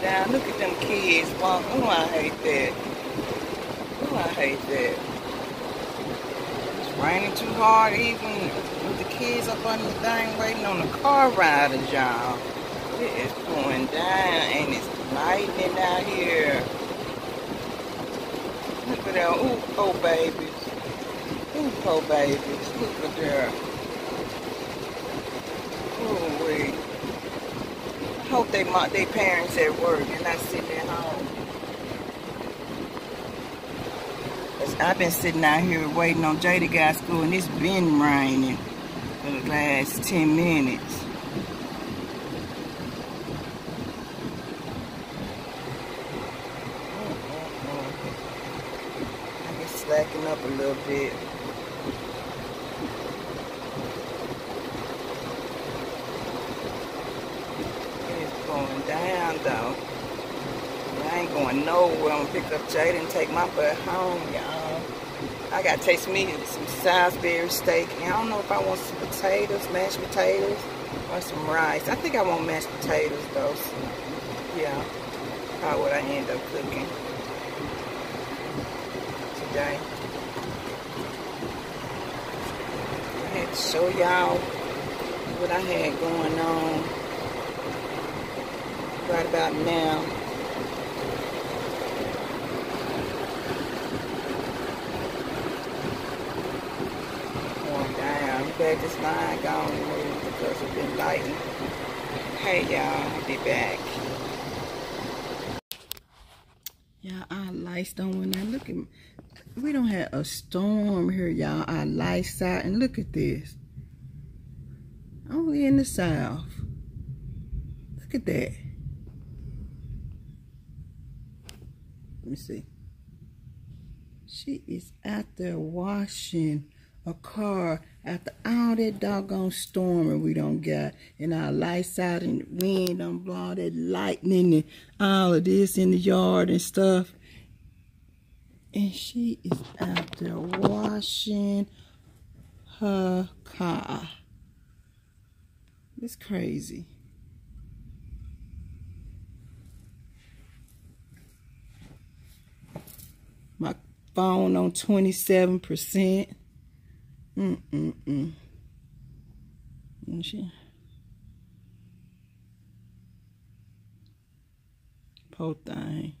down. Look at them kids walking. Oh, I hate that. Oh, I hate that. It's raining too hard even with the kids up on the thing waiting on the car riders, y'all. It is pouring down and it's lightning out here. Look at that. Ooh, poor babies. Ooh, poor babies. Look at that. Ooh, wait. I hope they parents at work and not sitting at home. I've been sitting out here waiting on Jay to go to school, and it's been raining for the last 10 minutes. I get slacking up a little bit. It's going down though. I ain't going nowhere. I'm gonna pick up Jada and take my butt home, y'all. I gotta taste me some Salisbury steak. And I don't know if I want some potatoes, mashed potatoes, or some rice. I think I want mashed potatoes though. So, yeah, probably what I end up cooking today. I had to show y'all what I had going on right about now. Back this line gone and move because it's been lighting. Hey y'all, I'll be back. Y'all, our lights don't went out. Look at me. We don't have a storm here, y'all. Our lights out, and look at this. Only in the south. Look at that. Let me see. She is out there washing a car after all that doggone storming we don't got, and our lights out and the wind don't blow all that lightning and all of this in the yard and stuff. And she is out there washing her car. It's crazy. My phone on 27%. She poor thing.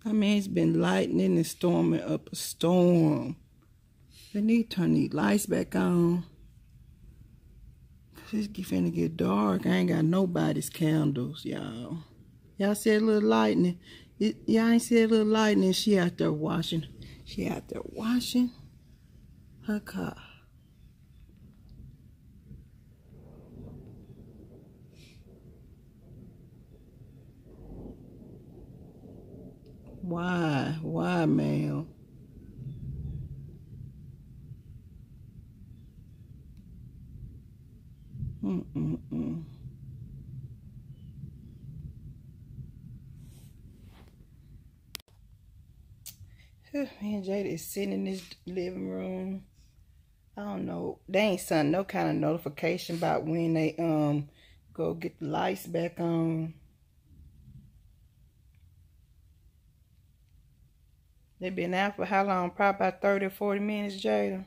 I mean, it's been lightning and storming up a storm. They need to turn these lights back on. Cause it's finna get dark. I ain't got nobody's candles, y'all. Y'all see a little lightning? Y'all ain't see a little lightning. She out there washing. She out there washing her car. Why? Why, ma'am? Me and Jada is sitting in this living room. I don't know. They ain't sent no kind of notification about when they go get the lights back on. They been out for how long? Probably about 30 or 40 minutes, Jada.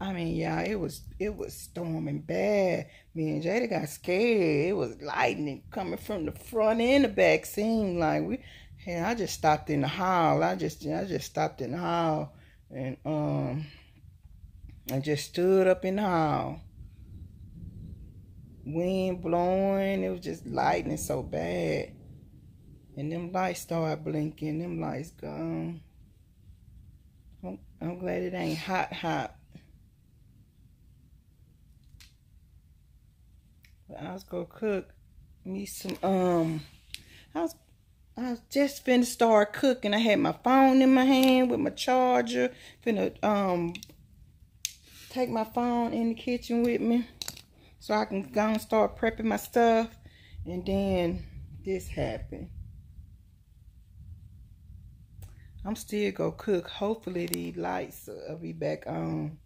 I mean, y'all, it was storming bad. Me and Jada got scared. It was lightning coming from the front and the back. Seemed like I just stopped in the hall. I just stopped in the hall and I just stood up in the hall. Wind blowing. It was just lightning so bad. And them lights started blinking. Them lights gone. I'm glad it ain't hot. I was gonna cook me some I was just finna start cooking. I had my phone in my hand with my charger. Finna take my phone in the kitchen with me so I can go and start prepping my stuff. And then this happened. I'm still gonna cook. Hopefully these lights will be back on.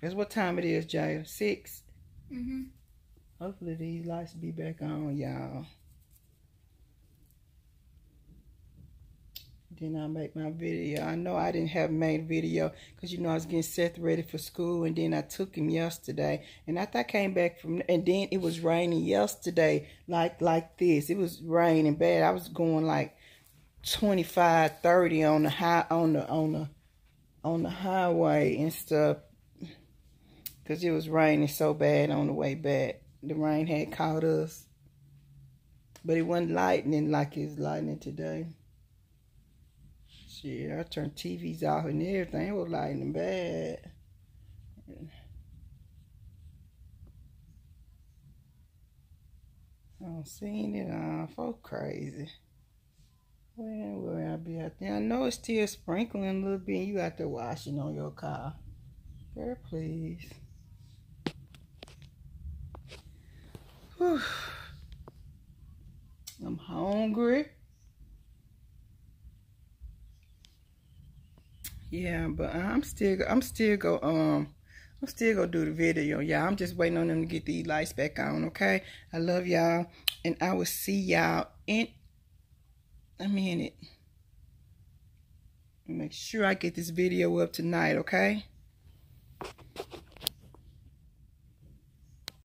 That's what time it is, Jaya. 6. Hopefully these lights will be back on, y'all. Then I'll make my video. I know I didn't have made a video because, you know, I was getting Seth ready for school. And then I took him yesterday. And after I came back from, and then it was raining yesterday like this. It was raining bad. I was going like 25, 30 on the highway and stuff. Because it was raining so bad on the way back. The rain had caught us. But it wasn't lightning like it's lightning today. Shit, I turned TVs off and everything. It was lightning bad. I don't seen it on. Folk crazy. When will I be out there? I know it's still sprinkling a little bit. You out there washing on your car. Girl, please. Whew. I'm hungry. Yeah, but I'm still gonna do the video, y'all. I'm just waiting on them to get these lights back on, okay? I love y'all, and I will see y'all in a minute. Make sure I get this video up tonight, okay?